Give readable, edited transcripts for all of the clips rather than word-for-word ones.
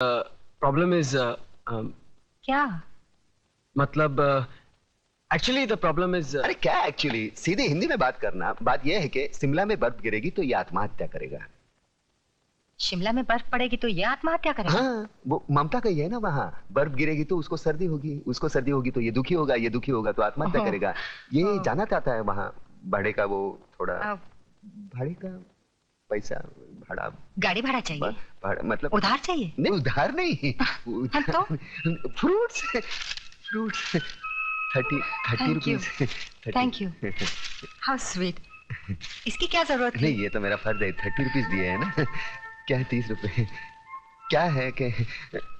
Problem is क्या? मतलब actually the problem is. अरे क्या एक्चुअली, सीधे हिंदी में बात करना। बात यह है कि शिमला में बर्फ गिरेगी तो ये आत्महत्या करेगा। शिमला में बर्फ पड़ेगी तो ये आत्महत्या करेगा? हाँ, वो ममता का ही है ना। वहाँ बर्फ गिरेगी तो उसको सर्दी होगी, उसको सर्दी होगी तो ये दुखी होगा, ये दुखी होगा तो आत्महत्या करेगा। ये जाना चाहता है वहाँ भाड़े का, वो थोड़ा भाड़े का पैसा, भाड़ा, गाड़ी भाड़ा चाहिए? भाड़ा मतलब उधार चाहिए? नहीं, उधार नहीं। तो fruits 30 rupees. Thank you, how sweet. इसकी क्या जरूरत है? नहीं, ये तो मेरा फर्ज है, 30 रुपीज दिए है ना। क्या है 30 रुपए? क्या है कि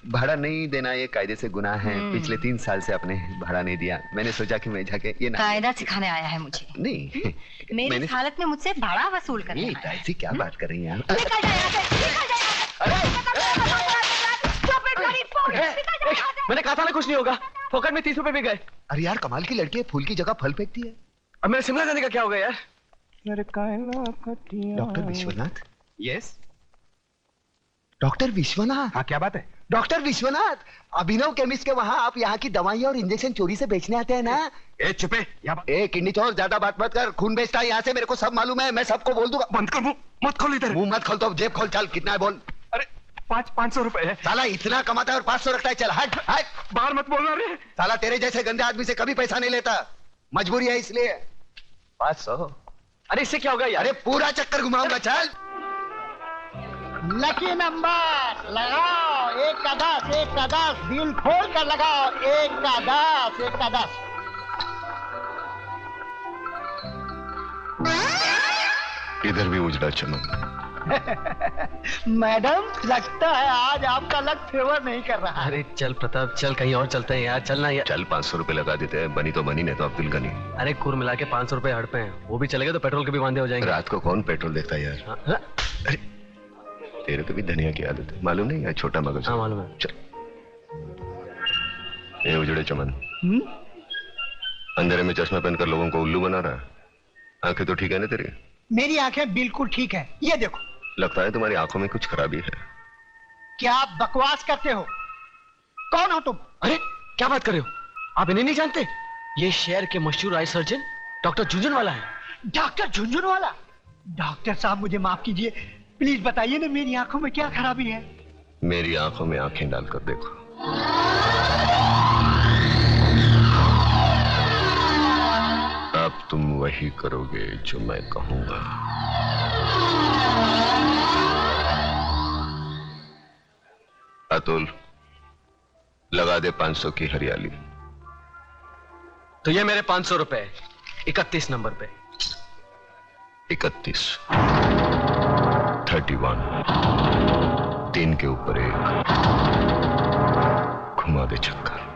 भाड़ा नहीं देना ये कायदे से गुनाह है। पिछले 3 साल से आपने भाड़ा नहीं दिया। मैंने सोचा कि मैं जाके ये ना कायदा सिखाने आया है मुझे। नहीं, मेरी हालत में मुझसे भाड़ा वसूल करने आया है। ऐसी क्या बात कर रही हैं आप? मैंने कहा था ना कुछ नहीं होगा। फोकट में 30 रुपए भी गए। अरे यार, कमाल की लड़की है, फूल की जगह फल फेंकती है। अब मेरे शिमला जाने का क्या होगा यार? Doctor Vishwanath? Yes doctor Vishwanath. हाँ, क्या बात है? डॉक्टर विश्वनाथ, अभिनव केमिस्ट के वहाँ आप यहाँ की दवाई और इंजेक्शन चोरी से बेचने आते हैं ना? ए चुपे, किडनी चोर, ज्यादा बात मत कर। खून बेचता है यहाँ से, मेरे को सब मालूम है, मैं सबको बोल दूंगा। बंद कर मुंह, मत खोल इधर। मुंह मत खोल तो जेब खोल। चल, कितना है बोल। अरे 500 रुपए है। साला इतना कमाता है और 500 रखता है। चल हट हट, बाहर मत बोलना रे। साला तेरे जैसे गंदे आदमी से कभी पैसा नहीं लेता, मजबूरी है इसलिए। 500। अरे इससे क्या होगा यार? अरे पूरा चक्कर घुमाऊंगा। चल, लकी नंबर लगाओ, 1 का 10, 1 का 10, दिल खोल कर लगाओ। 1 का 10, 1 का 10। इधर भी उजड़ा चमन। मैडम, लगता है आज आपका लक फेवर नहीं कर रहा। अरे चल प्रताप, चल कहीं और चलते हैं यार। चलना यार। चल 500 रुपए लगा देते हैं। बनी तो बनी, नहीं तो अब्दुल गनी। अरे कुल मिला के 500 रुपए हड़ पे हैं। वो भी चलेगा तो पेट्रोल के भी वांदे हो जाएंगे। रात को कौन पेट्रोल देखता है यार? हाँ? अरे तेरे को भी धनिया की आदत है, मालूम नहीं यार? छोटा मगज। हाँ मालूम है। चल, ये उजड़े चमन अंधेरे में चश्मा पहनकर लोगों को उल्लू बना रहा है। आंखें तो ठीक है ना तेरी? मेरी आंखें बिल्कुल ठीक है, ये देखो। लगता है तुम्हारी आंखों में कुछ खराबी है। क्या आप बकवास करते हो? कौन हो तुम? अरे क्या बात कर रहे हो? आप इन्हें नहीं जानते? ये शहर के मशहूर आई सर्जन डॉक्टर झुंझुनवाला है। डॉक्टर झुंझुनवाला? डॉक्टर साहब मुझे माफ कीजिए, प्लीज बताइए ना मेरी आंखों में क्या खराबी है? मेरी आंखों में आंखें डालकर देखो। अब तुम वही करोगे जो मैं कहूंगा। अतुल, लगा दे 500 की हरियाली। तो ये मेरे 500 रुपए 31 नंबर पे। 31, 31, 3 के ऊपर 1, घुमा दे चक्कर।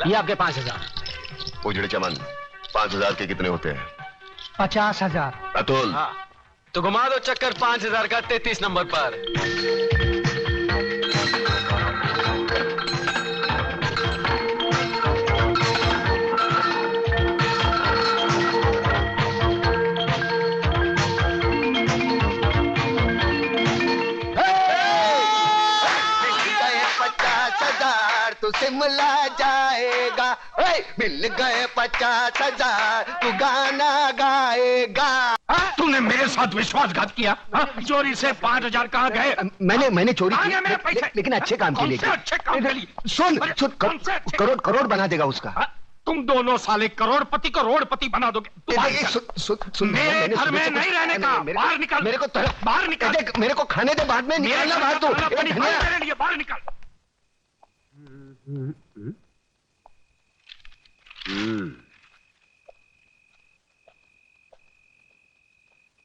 ये आपके 5000। उजड़े चमन, 5000 के कितने होते हैं? 50,000। अतुल, हाँ, तो घुमा दो चक्कर 5000 का 33 नंबर पर। तू शिमला जाएगा, मिल गए 50,000, तू गाना गाएगा। तूने मेरे साथ विश्वासघात किया। चोरी से 5,000 कहाँ गए? मैंने चोरी की, मेरे पैसे। लेकिन अच्छे काम के लिए। अच्छे काम के लिए? सुन, करोड़ बना देगा उसका। तुम दोनों साले करोड़पति बना दोगे। मेरे घर में नहीं रहने का। बाहर निकल। मेरे को बाहर निकल। मेरे को खाने दे, बाद में निकलना बाहर। तो मेरे लिए बाहर निकल।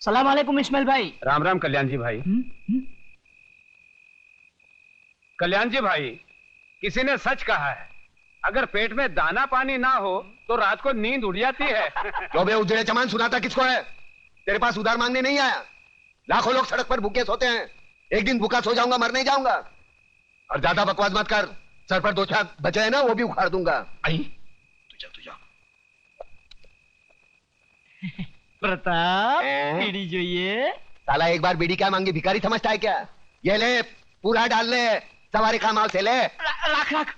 सलाम वालेकुम इस्माइल भाई। राम राम कल्याण जी भाई। कल्याण जी भाई, किसी ने सच कहा है, अगर पेट में दाना पानी ना हो तो रात को नींद उड़ जाती है। तो बे उजड़े चमन, सुनाता किसको है? तेरे पास उधार मांगने नहीं आया। लाखों लोग सड़क पर भूखे सोते हैं, एक दिन भूखा सो जाऊंगा, मर नहीं जाऊंगा। और ज्यादा बकवास मत कर, सर पर 2 चाक बचे हैं ना, वो भी उखाड़ दूंगा। आई तुझा प्रताप हैं? बीड़ी જોઈએ साला एक बार बीड़ी क्या मांगी, भिखारी समझता है क्या? ये ले, पूरा डाल ले, सवारी का माल से ले। રાખ રાખ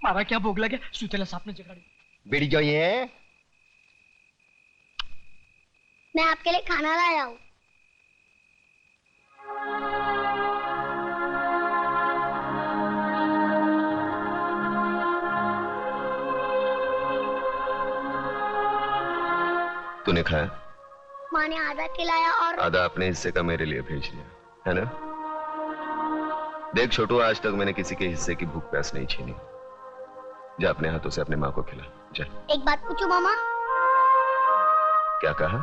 મારા ક્યાં ભોગ લાગે સુતેલા સાપને જગાડી बीड़ी जो ये मैं आपके लिए खाना लाया हूँ। तूने खाया? माँ ने आधा खिलाया और आधा अपने हिस्से का मेरे लिए भेज दिया है ना। देख छोटू, आज तक मैंने किसी के हिस्से की भूख प्यास नहीं छीनी। जा अपने हाथों से अपने माँ को खिला जा। एक बात पूछूं मामा? क्या कहा?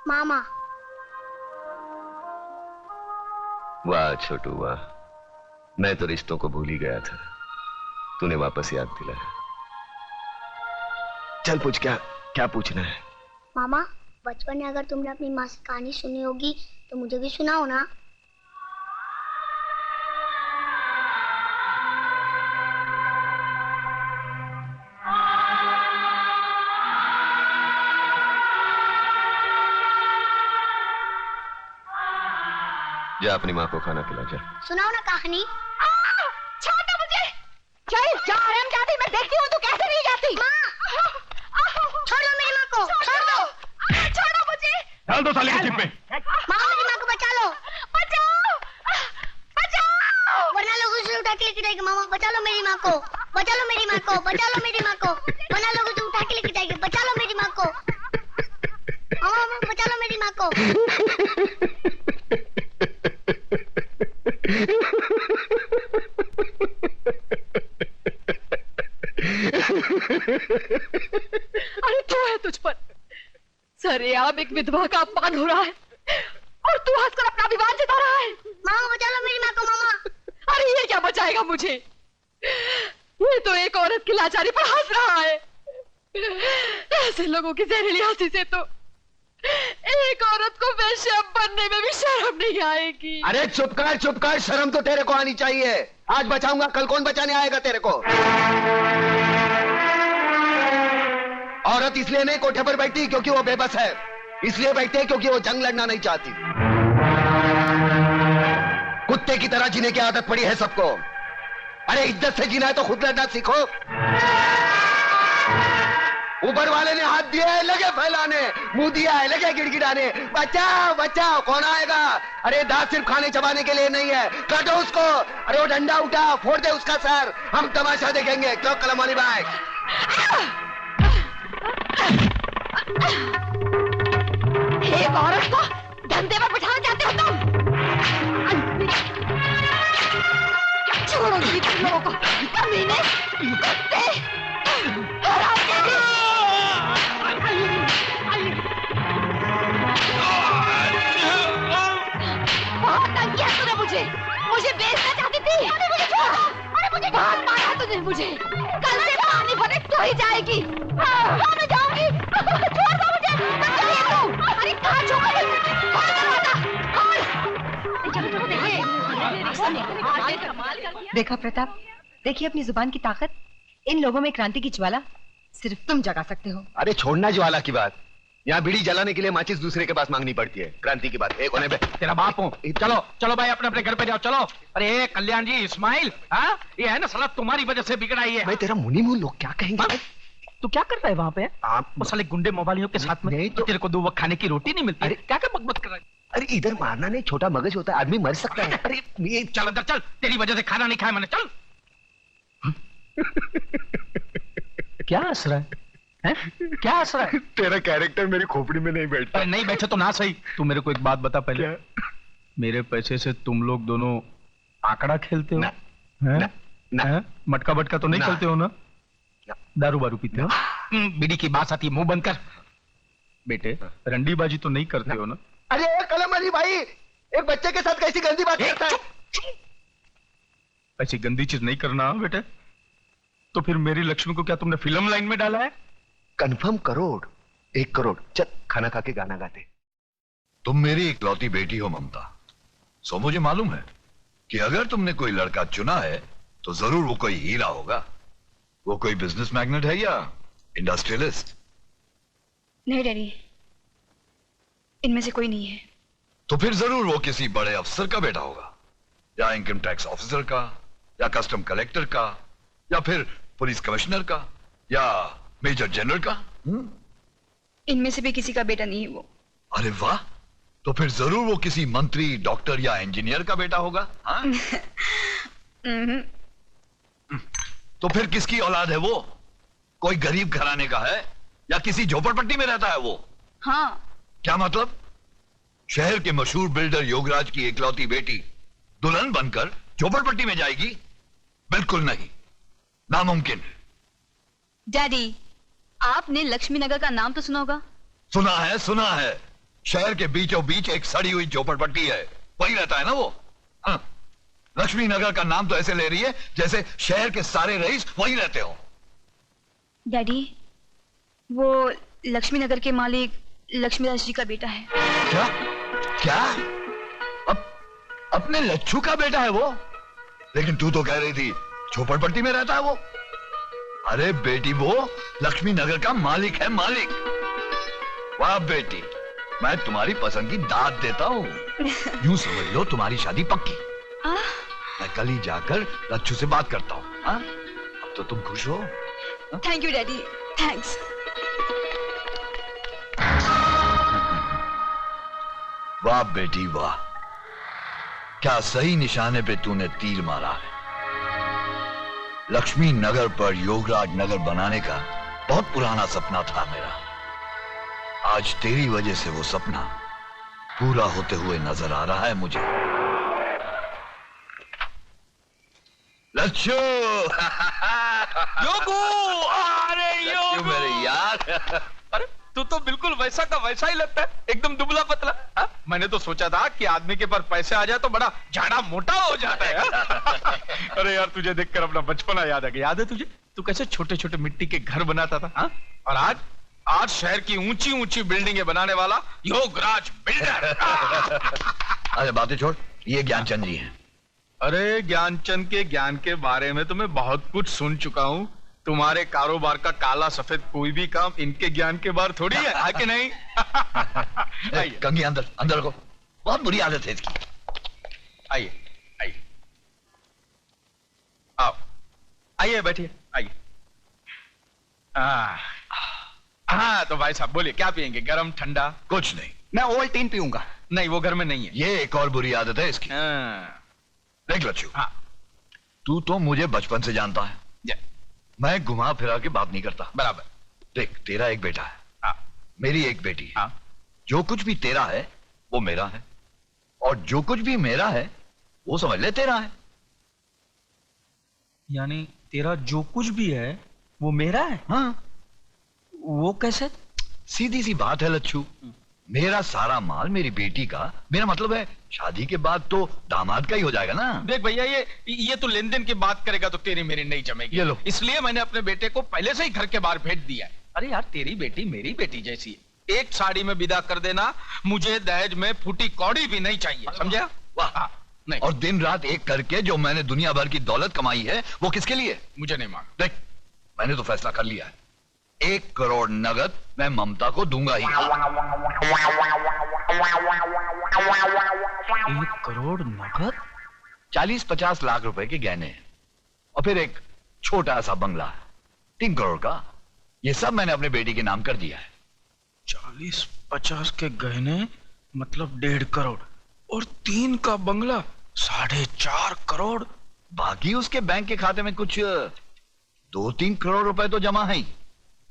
मामा। वाह छोटू वाह, मैं तो रिश्तों को भूल ही गया था, तूने वापस याद दिलाया। चल पूछ, क्या क्या पूछना है? मामा, बचपन में अगर तुमने अपनी माँ से कहानी सुनी होगी तो मुझे भी सुनाओ ना। जा अपनी माँ को खाना खिला जा। सुनाओ ना कहानी। छोड़ो मुझे। चल जा हरामजादी, मैं देखती हूँ तू कैसे नहीं जाती। माँ, छोड़ दो मेरी माँ को, छोड़ दो। छोड़ो मुझे। डाल दो साले की जिप में। माँ, मेरी माँ को बचा लो, बचाओ बचाओ। वरना लोग उसे उठा के लेके जाएंगे। मामा बचा लो मेरी माँ को, बचा लो मेरी माँ को, बचा लो मेरी माँ को, वरना लोग उसे उठा के लेके जाएंगे। बचा लो मेरी माँ को, मामा बचा लो मेरी माँ को। अरे तो है तुझ पर सरेआम एक विधवा का अपमान हो रहा है और तू हंसकर अपना विवाद जता रहा है। मामा बचा लो मेरी माँ को। मामा, अरे ये क्या बचाएगा मुझे? ये तो एक औरत की लाचारी पर हंस रहा है। ऐसे लोगों की जहरीली हंसी से तो एक औरत को वेश्या बनने में भी शर्म नहीं आएगी। अरे चुप कर, शर्म तो तेरे को आनी चाहिए। आज बचाऊंगा, कल कौन बचाने आएगा तेरे को? औरत इसलिए नहीं कोठे पर बैठती क्योंकि वो बेबस है, इसलिए बैठती है क्योंकि वो जंग लड़ना नहीं चाहती। कुत्ते की तरह जीने की आदत पड़ी है सबको। अरे इज्जत से जीना है तो खुद लड़ना सीखो। ऊपर वाले ने हाथ दिया है, लगे फैलाने, मुंह दिया है, लगे गिड़गिड़ाने। बचाओ बचाओ, कौन आएगा? अरे दांत सिर्फ खाने चबाने के लिए नहीं है, काटो उसको। अरे वो डंडा उठा, फोड़ दे उसका सर, हम तमाशा देखेंगे। क्यों कलमानी भाई? एक औरत को धंधे पर बिठाना चाहते हो तुम? छोड़ो जी तुम लोगों को, कमीने, कुत्ते, हरामजादे। बहुत तंग किया तूने मुझे बेचना चाहती थी। अरे मुझे बहुत मारा तूने मुझे। कल से पानी भरे तो ही जाएगी। मैं जाऊंगी। छोड़ दो मुझे। बचाइए तू। अरे कहाँ छोड़ोगे? खोल दरवाजा, खोल। देखा प्रताप, देखिए अपनी जुबान की ताकत। इन लोगों में क्रांति की ज्वाला सिर्फ तुम जगा सकते हो। अरे छोड़ना ज्वाला की बात, यहाँ बीड़ी जलाने के लिए माचिस दूसरे के पास मांगनी पड़ती है। क्रांति की बात एक होने पे तेरा बाप हूँ। चलो चलो भाई, अपने अपने घर पे जाओ। चलो। अरे कल्याण जी, इस्माइल, हाँ ये है ना साला तुम्हारी वजह से बिगड़ा ही है। मैं तेरा मुनी मुंह, लोग क्या कहेंगे? तू क्या करता है वहाँ पे? आप वो साले गुंडे मोबाइलियों के साथ में नहीं तो तेरे को 2 वक्त खाने की रोटी नहीं मिलती। अरे क्या क्या बकबक कर रहा है? अरे इधर मारना नहीं, छोटा मगज होता है, आदमी मर सकता है। अरे ये चल अंदर चल, तेरी वजह से खाना नहीं खाया मैंने। चल। क्या हंस रहा है? क्या हंस रहा है? तेरा कैरेक्टर मेरी खोपड़ी में नहीं बैठता। अरे नहीं बैठे तो ना सही। तू मेरे को एक बात बता पहले। क्या? मेरे पैसे से तुम लोग दोनों आंकड़ा खेलते हो? ना, हैं? ना, ना। हैं? मटका बटका तो नहीं ना। खेलते हो ना? दारू बारू पीते हो? बीड़ी की बात आती है, मुंह बंद कर। बेटे रंडीबाजी तो नहीं करते हो ना? अरे कलम अली भाई, एक बच्चे के साथ कैसी गंदी बात करता है? ऐसी गंदी चीज नहीं करना बेटे। तो फिर मेरी लक्ष्मी को क्या तुमने फिल्म लाइन में डाला है? कंफर्म करोड़, 1 करोड़। चल खाना खा के गाना गाते। तुम मेरी इकलौती बेटी हो ममता, सो मुझे मालूम है कि अगर तुमने कोई लड़का चुना है तो जरूर वो कोई हीरा होगा। वो कोई बिजनेस मैग्नेट है या इंडस्ट्रियलिस्ट? नहीं डैडी, इनमें से कोई नहीं है। तो फिर जरूर वो किसी बड़े अफसर का बेटा होगा, या इनकम टैक्स ऑफिसर का, या कस्टम कलेक्टर का, या फिर पुलिस कमिश्नर का, या मेजर जनरल का। इनमें से भी किसी का बेटा नहीं है वो। अरे वाह, तो फिर जरूर वो किसी मंत्री, डॉक्टर या इंजीनियर का बेटा होगा। हाँ? तो फिर किसकी औलाद है वो? कोई गरीब घराने का है या किसी झोपड़पट्टी में रहता है वो? हाँ। क्या मतलब? शहर के मशहूर बिल्डर योगराज की इकलौती बेटी दुल्हन बनकर झोपड़पट्टी में जाएगी? बिल्कुल नहीं, नामुमकिन। डैडी, आपने लक्ष्मी नगर का नाम तो सुना होगा? सुना है, सुना है। शहर के बीचों बीच एक सड़ी हुई झोपड़पट्टी है, वही रहता है ना वो। हाँ। लक्ष्मी नगर का नाम तो ऐसे ले रही है जैसे शहर के सारे रईस वही रहते हो। डैडी, वो लक्ष्मी नगर के मालिक लक्ष्मीदास जी का बेटा है। क्या? क्या? अपने लच्छू का बेटा है वो? लेकिन तू तो कह रही थी झोपड़पट्टी में रहता है वो। अरे बेटी, वो लक्ष्मी नगर का मालिक है, मालिक। वाह बेटी, मैं तुम्हारी पसंद की दाद देता हूँ। यूं समझ लो तुम्हारी शादी पक्की। मैं कल ही जाकर लच्छू से बात करता हूँ। अब तो तुम खुश हो? Thank you daddy, thanks. वाह बेटी वाह, क्या सही निशाने पे तूने तीर मारा है। लक्ष्मी नगर पर योगराज नगर बनाने का बहुत पुराना सपना था मेरा। आज तेरी वजह से वो सपना पूरा होते हुए नजर आ रहा है मुझे। लच्छू योगू, अरे योगू मेरे यार। अरे तू तो बिल्कुल वैसा का वैसा ही लगता है, एकदम दुबला पतला। हा? मैंने तो सोचा था कि आदमी के पास पैसे आ जाए तो बड़ा झाड़ा मोटा हो जाता है। अरे यार, तुझे देखकर अपना बचपना याद आ गया। याद है तुझे, तू कैसे छोटे छोटे मिट्टी के घर बनाता था? हा? और आज शहर की ऊंची ऊंची बिल्डिंगें बनाने वाला योगराज बिल्डर। अरे बातें छोड़, ये ज्ञानचंद जी हैं। अरे ज्ञानचंद के ज्ञान के बारे में तो मैं बहुत कुछ सुन चुका हूँ। तुम्हारे कारोबार का काला सफेद कोई भी काम इनके ज्ञान के बाहर थोड़ी है कि नहीं? कंगी अंदर अंदर रखो, बहुत बुरी आदत है इसकी। आइए आइए, आओ आइए, बैठिए, आइए। हाँ तो भाई साहब बोलिए, क्या पियेंगे, गरम ठंडा? कुछ नहीं, मैं ओवल्टीन पीऊंगा। नहीं, वो घर में नहीं है। ये एक और बुरी आदत है इसकी। देख लच्छू, हाँ। तू तो मुझे बचपन से जानता है, मैं घुमा फिरा के बात नहीं करता। बराबर। देख, तेरा एक बेटा है, हाँ। मेरी एक बेटी है। हाँ। जो कुछ भी तेरा है वो मेरा है, और जो कुछ भी मेरा है वो समझ ले तेरा है। यानी तेरा जो कुछ भी है वो मेरा है? हाँ। वो कैसे? सीधी सी बात है लच्छू, मेरा सारा माल मेरी बेटी का, मेरा मतलब है शादी के बाद तो दामाद का ही हो जाएगा ना। देख भैया, ये तो लेन देन की बात करेगा तो तेरी मेरी नहीं जमेगी। ये लो। इसलिए मैंने अपने बेटे को पहले से ही घर के बाहर भेज दिया है। अरे यार, तेरी बेटी मेरी बेटी जैसी है, एक साड़ी में विदा कर देना, मुझे दहेज में फूटी कौड़ी भी नहीं चाहिए, समझा? वाह। नहीं। और दिन रात एक करके जो मैंने दुनिया भर की दौलत कमाई है वो किसके लिए? मुझे नहीं मांग। देख, मैंने तो फैसला कर लिया है, 1 करोड़ नगद मैं ममता को दूंगा ही। 1 करोड़ नगद? 40-50 लाख रुपए के गहने हैं, और फिर एक छोटा सा बंगला 3 करोड़ का। ये सब मैंने अपने बेटी के नाम कर दिया है। 40-50 के गहने मतलब 1.5 करोड़, और 3 का बंगला 4.5 करोड़। बाकी उसके बैंक के खाते में कुछ 2-3 करोड़ रुपए तो जमा है ही।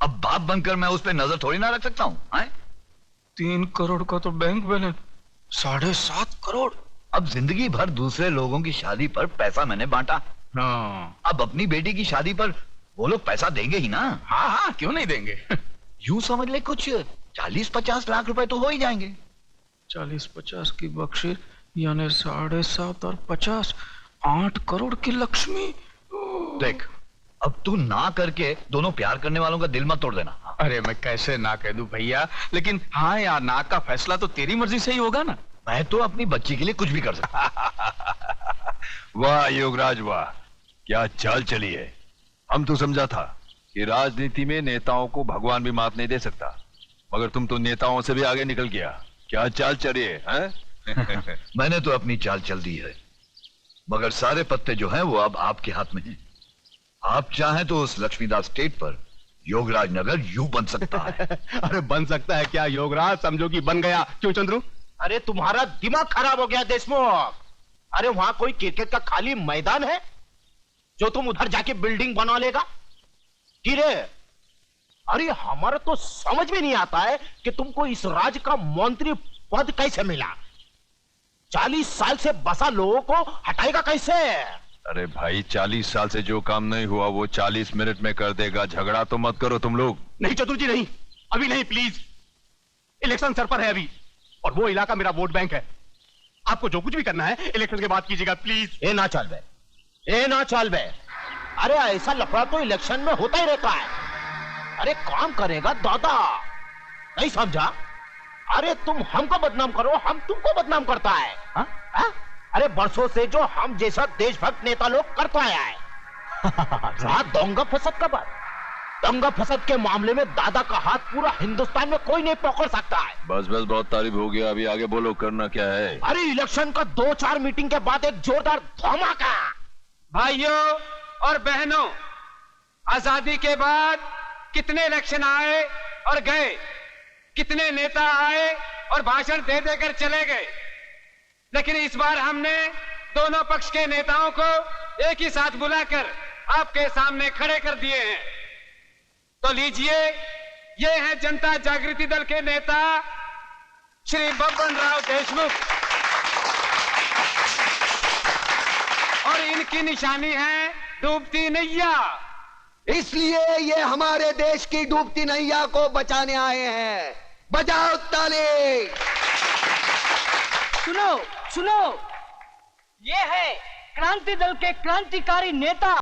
अब बाप बनकर मैं उस पर नजर थोड़ी ना रख सकता हूँ। 3 करोड़ का तो बैंक बैलेंस 7.5 करोड़। अब जिंदगी भर दूसरे लोगों की शादी पर पैसा मैंने बांटा, हाँ। अब अपनी बेटी की शादी पर वो लोग पैसा देंगे ही ना। हाँ हाँ, क्यों नहीं देंगे? यूं समझ ले कुछ 40-50 लाख रुपए तो हो ही जाएंगे। 40-50 की बख्शिश यानी 7.5 और 50, 8 करोड़ की लक्ष्मी। देख, अब तू ना करके दोनों प्यार करने वालों का दिल मत तोड़ देना। अरे मैं कैसे ना कह दूं भैया, लेकिन हाँ यार, ना का फैसला तो तेरी मर्जी से ही होगा ना। मैं तो अपनी बच्ची के लिए कुछ भी कर सकता। वाह योगराज वाह, क्या चाल चली है। हम तो समझा था कि राजनीति में नेताओं को भगवान भी मात नहीं दे सकता, मगर तुम तो नेताओं से भी आगे निकल गया। क्या चाल चली है, हैं? मैंने तो अपनी चाल चल दी है, मगर सारे पत्ते जो हैं वो अब आपके हाथ में हैं। आप चाहें तो उस लक्ष्मीदास स्टेट पर योगराज नगर यूं बन सकता है। अरे बन सकता है क्या योगराज, समझो कि बन गया। क्यों चंद्रू? अरे तुम्हारा दिमाग खराब हो गया देशमुख। अरे वहां कोई क्रिकेट का खाली मैदान है जो तुम उधर जाके बिल्डिंग बना लेगा? रे अरे हमारा तो समझ में नहीं आता है कि तुमको इस राज्य का मंत्री पद कैसे मिला। 40 साल से बसा लोगों को हटाएगा कैसे? अरे भाई 40 साल से जो काम नहीं हुआ वो 40 मिनट में कर देगा। झगड़ा तो मत करो तुम लोग। नहीं चतुर जी, नहीं, अभी नहीं, प्लीज। इलेक्शन सर पर है अभी, और वो इलाका मेरा वोट बैंक है। आपको जो कुछ भी करना है इलेक्शन के बाद कीजिएगा, प्लीज। ए ना चल बे, ए ना चल बे। अरे ऐसा लफड़ा तो इलेक्शन में होता ही रहता है। अरे काम करेगा दादा, नहीं समझा? अरे तुम हमको बदनाम करो, हम तुमको बदनाम करता है। हा? हा? अरे बरसों से जो हम जैसा देशभक्त नेता लोग करता आया है। रहा दंगा फसद का बात, दंगा फसद के मामले में दादा का हाथ पूरा हिंदुस्तान में कोई नहीं पकड़ सकता है। बस बस, बहुत तारीफ हो गया, अभी आगे बोलो, करना क्या है? अरे इलेक्शन का 2-4 मीटिंग के बाद एक जोरदार धमाका। भाइयों और बहनों, आजादी के बाद कितने इलेक्शन आए और गए, कितने नेता आए और भाषण दे देकर चले गए, लेकिन इस बार हमने दोनों पक्ष के नेताओं को एक ही साथ बुलाकर आपके सामने खड़े कर दिए हैं। तो लीजिए, ये हैं जनता जागृति दल के नेता श्री बब्बन राव देशमुख, और इनकी निशानी है डूबती नैया। इसलिए ये हमारे देश की डूबती नैया को बचाने आए हैं। बजाओ ताली। सुनो सुनो, ये है क्रांति दल के क्रांतिकारी नेता